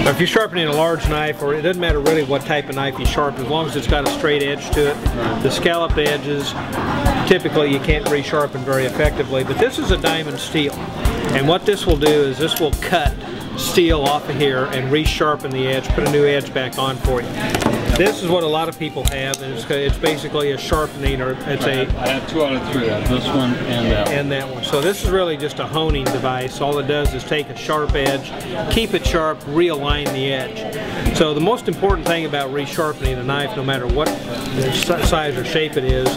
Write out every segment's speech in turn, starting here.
If you're sharpening a large knife, or it doesn't matter really what type of knife you sharpen, as long as it's got a straight edge to it, the scalloped edges, typically you can't resharpen very effectively, but this is a diamond steel. And what this will do is this will cut steel off of here and resharpen the edge, put a new edge back on for you. This is what a lot of people have, and it's basically a sharpening, or it's I have 2 out of 3 of this one and that one. And that one. So this is really just a honing device. All it does is take a sharp edge, keep it sharp, realign the edge. So the most important thing about resharpening a knife, no matter what size or shape it is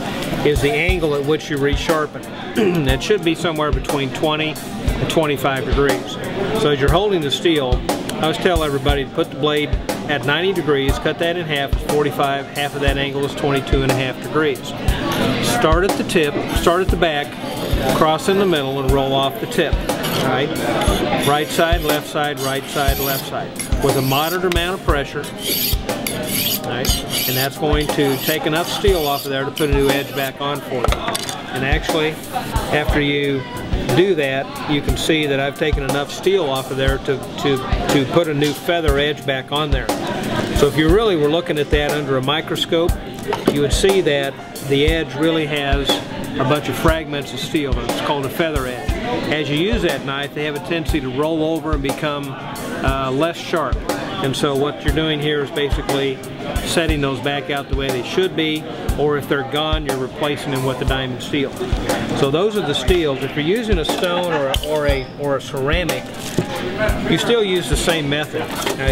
the angle at which you resharpen. It should be somewhere between 20 and 25 degrees. So as you're holding the steel, I always tell everybody to put the blade at 90 degrees, cut that in half, it's 45, half of that angle is 22.5 degrees. Start at the tip, start at the back, cross in the middle and roll off the tip. Right? Right side, left side, right side, left side. With a moderate amount of pressure. Right? And that's going to take enough steel off of there to put a new edge back on for you. And actually, after you do that, you can see that I've taken enough steel off of there to put a new feather edge back on there. So if you really were looking at that under a microscope, you would see that the edge really has a bunch of fragments of steel. It's called a feather edge. As you use that knife, they have a tendency to roll over and become less sharp. And so what you're doing here is basically setting those back out the way they should be, or if they're gone, you're replacing them with the diamond steel. So those are the steels. If you're using a stone or a ceramic, you still use the same method.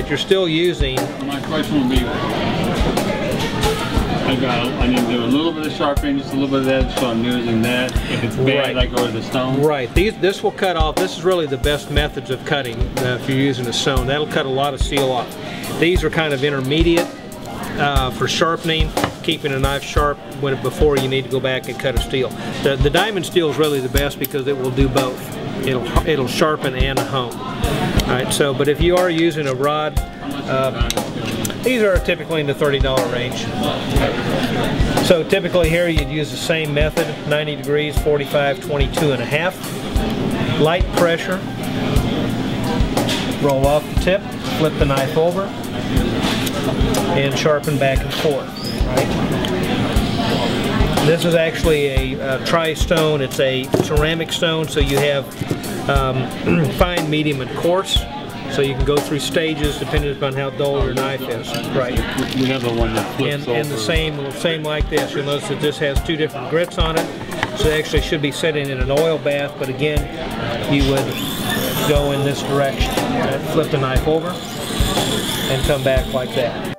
You're still using. My question would be, I need to do a little bit of sharpening, just a little bit of edge, so I'm using that. If it's bad, I go to the stone. Right. This will cut off. This is really the best methods of cutting if you're using a stone. That'll cut a lot of steel off. These are kind of intermediate for sharpening, keeping a knife sharp before you need to go back and cut a steel. The diamond steel is really the best because it will do both. It'll sharpen and hone. All right. So, but if you are using a rod, these are typically in the $30 range. So typically here you'd use the same method, 90 degrees, 45, 22.5. Light pressure. Roll off the tip, flip the knife over, and sharpen back and forth. Right? This is actually a tri-stone. It's a ceramic stone, so you have fine, medium, and coarse. So you can go through stages depending upon how dull your knife is. Right. We have the one that flips over. And the same like this. You'll notice that this has 2 different grits on it. So it actually should be sitting in an oil bath, but again, you would go in this direction. Flip the knife over and come back like that.